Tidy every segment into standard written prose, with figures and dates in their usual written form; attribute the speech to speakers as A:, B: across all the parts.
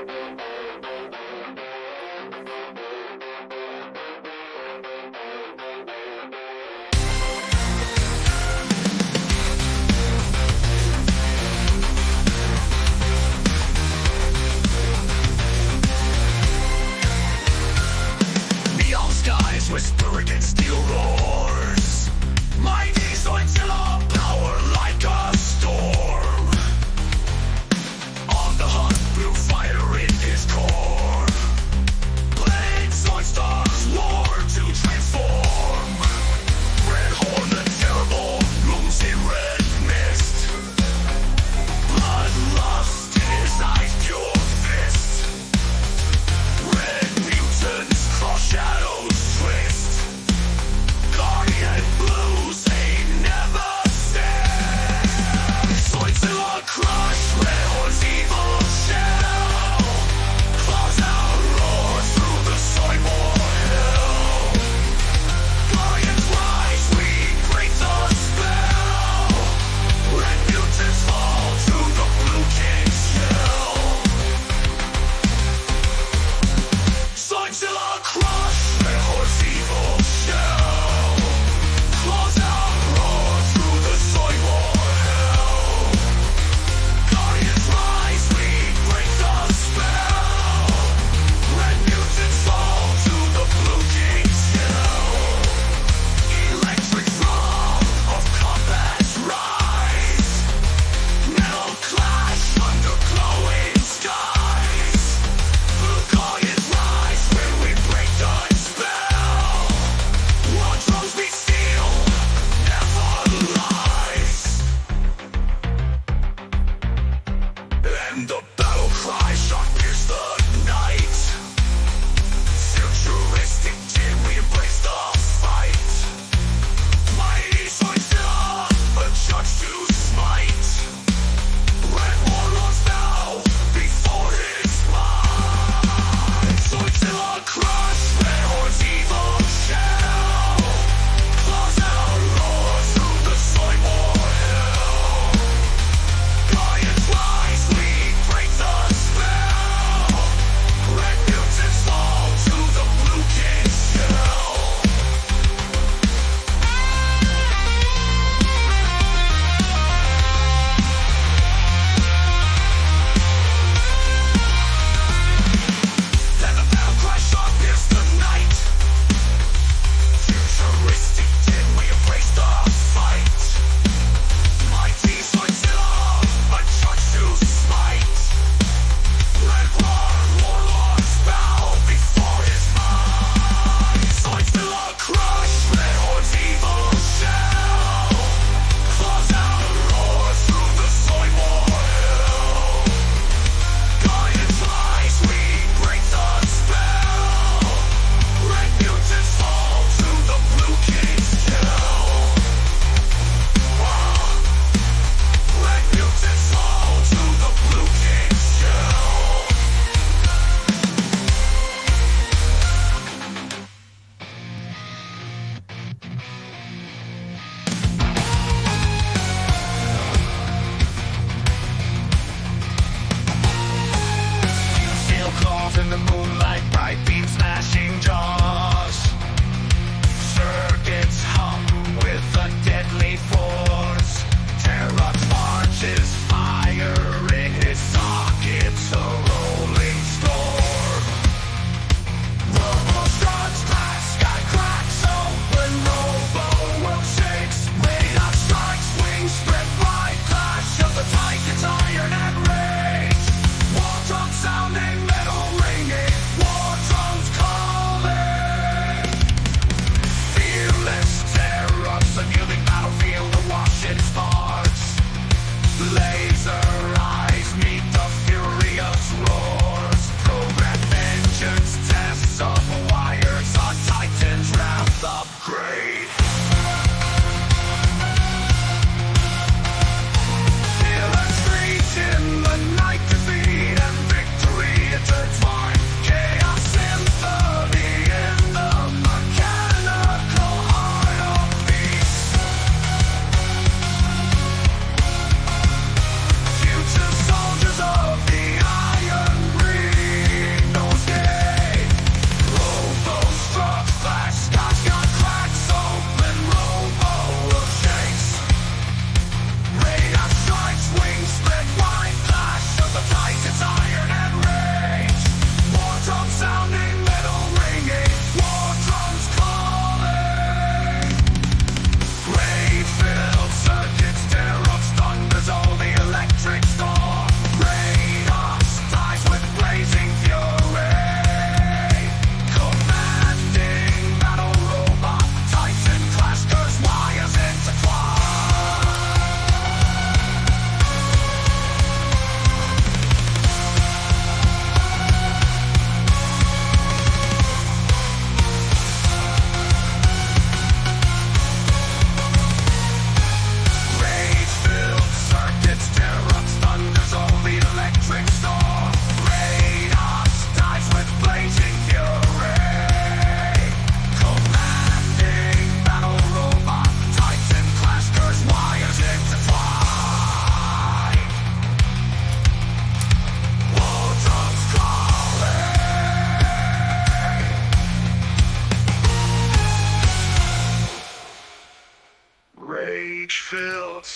A: Neon skies whisper against steel roars. Mighty Zoidzilla, power like a storm. On the hunt, blue fire in his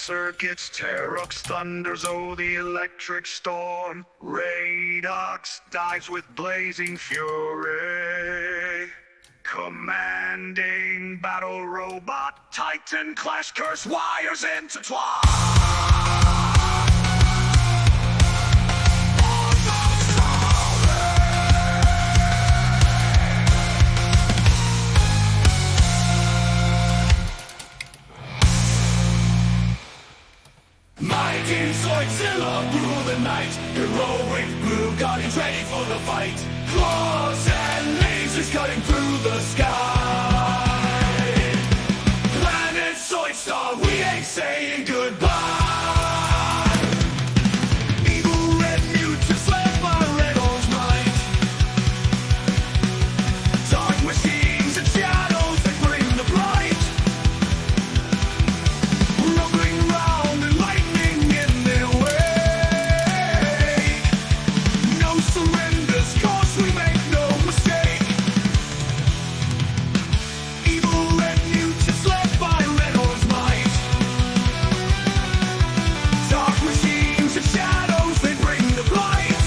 A: circuits, Terrux thunders, oh the electric storm. Radox dives with blazing fury. Commanding battle robot, Titan clash, curse wires intertwine. Mighty Zoidzilla rule the night. Heroic blue guardians ready for the fight. Claws and lasers cutting through the sky. Planet Zoidstar, we ain't saying goodbye. Evil red mutants led by red orange might. Dark machines and shadows that bring the blight. Rumbling round and lightning in their wake. No surrenders, cause we make no mistake. Evil red mutants led by red orange might. Dark machines and shadows, they bring the blight.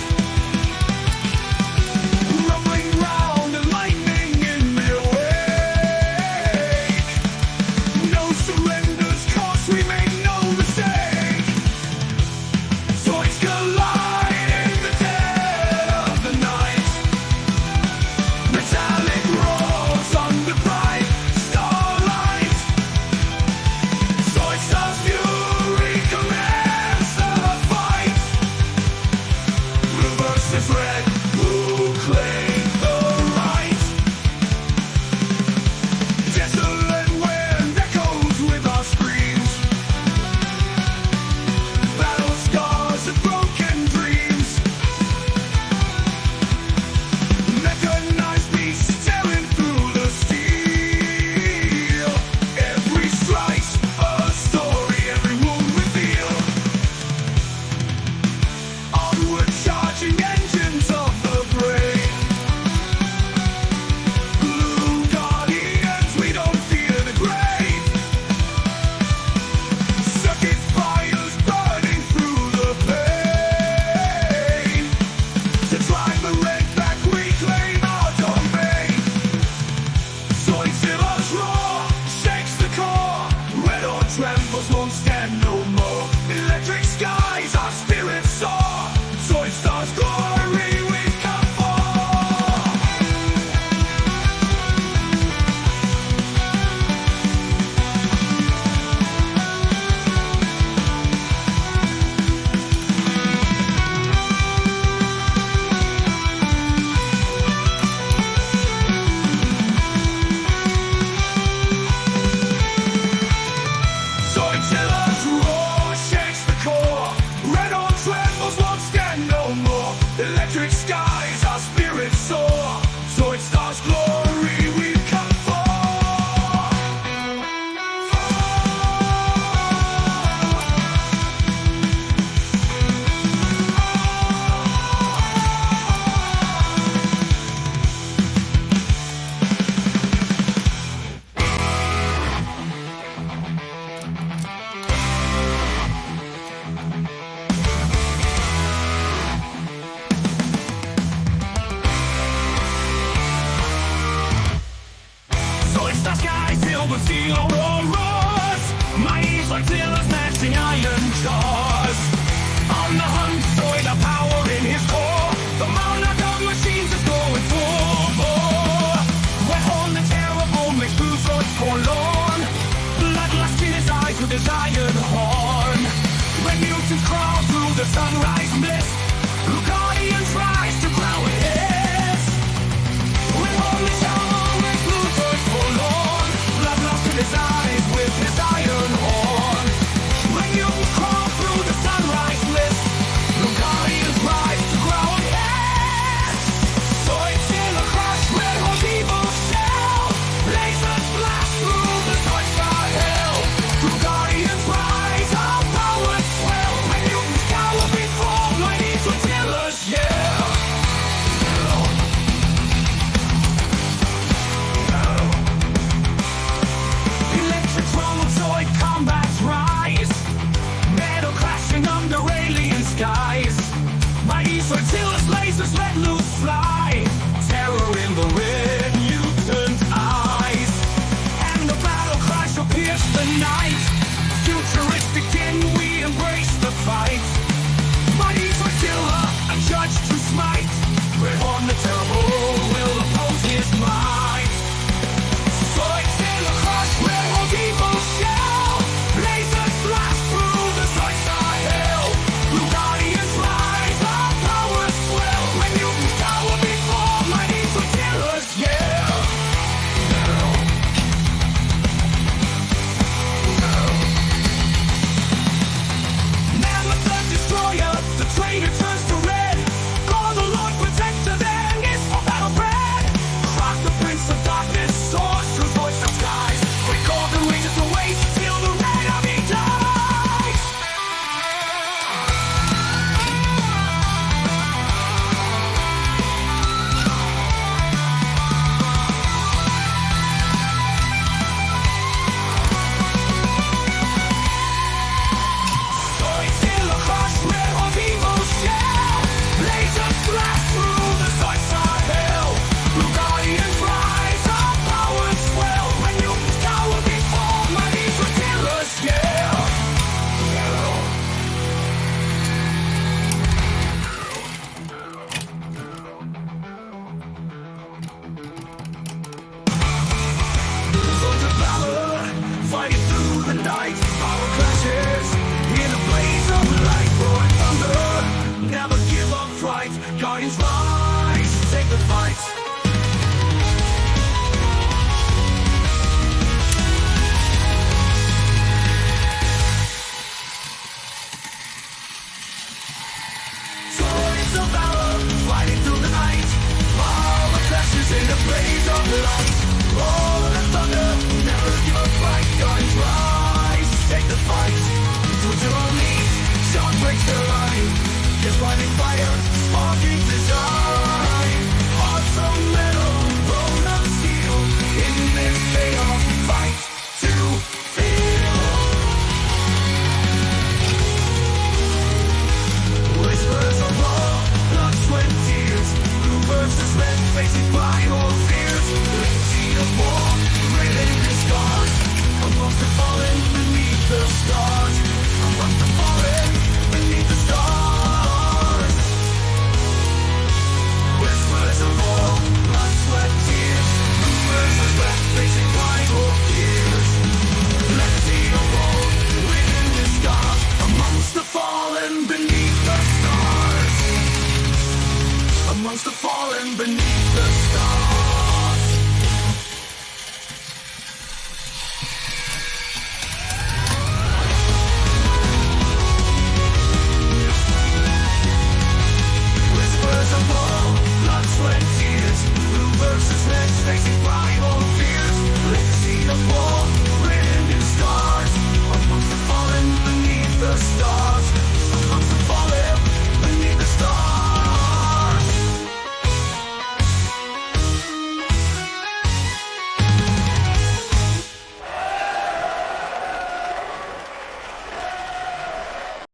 A: Rumbling round and lightning in their wake. No surrenders, cause we make no mistake. Zoids collide in the dead of the night. Metallic roars under bright starlight. Zoidstar's fury commands the fight. Blue versus red, who claim the right? Desolate wind echoes with our screams. Battle scars and broken dreams. Mechanized beasts tearing through the steel. Every strike's a story, every wound reveal. Onward charging engines of the brave. Blue guardians, we don't fear the grave. Circuit fires burning through the pain. To drive the red back, we claim our domain. Zoidzilla's roar shakes the core. Red or trembles won't stand no more. Electric skies, our spirits soar. Zoidstar's glory we've come for. Zoidzilla's roar shakes the core. Red or trembles won't stand no more. Electric skies, our spirits soar. Zoidstar's glory we've come for. Zoidstar skies filled with steel auroras. Mighty Zoidzilla's gnashing iron jaws. On the hunt, Zoid a power in his core. The monarch of machines is going full bore. Where Horn the terrible makes blue Zoids forlorn. Bloodlust in his eyes with his iron horn. When mutants crawl through the sunrise mist, blue guardians rise to growl and hiss. When Horn the terrible makes blue Zoids forlorn. Bloodlust in his eyes lasers let loose fly, terror in the red mutant eyes, and the battle cries shall pierce the night. Futuristic king, we embrace the fight. Mighty Zoidzilla, a judge to smite. Red Horn the terrible will oppose his might. Zoidzilla crush, red horn evil shell. Lasers blast through the Zoidstar hell. Blue guardians rise, our powers swell. When mutants cower before mighty Zoidzilla's yell. Mammoth the destroyer, the traitor turns to red. God the Lord protector then is for battle bred. Croc the prince of darkness soars through voice of skies. Record the wages to waste till the red army dies. Zoidzilla crush, red horn evil shell. Lasers blast through the Zoidstar hell. Blue guardians rise, our powers swell. When mutants cower before mighty Zoidzilla's yell. Sons of valor, fighting through the night. Power clashes in a blaze of light. Roaring thunder, never give up fight. Guardians rise, take the fight. Sons of valor, fighting through the night. Power clashes in a blaze of light. Roaring thunder, never give up fight. Guardians rise, take the fight. Zoidzilla leads, Sean breaks the line. His blinding fire, sparking design. Hearts of metal, bone of steel. In this chaos, fight to feel. Whispers of war, blood, sweat, tears. Blue versus red, facing final fears. Legacy of war, written in scars. Amongst the fallen, beneath the stars. Amongst the fallen, beneath the stars. Whispers of war, blood, sweat, tears. Blue versus red, facing final fears. Legacy of war, written in scars. Amongst the fallen, beneath the stars. Amongst the fallen, beneath the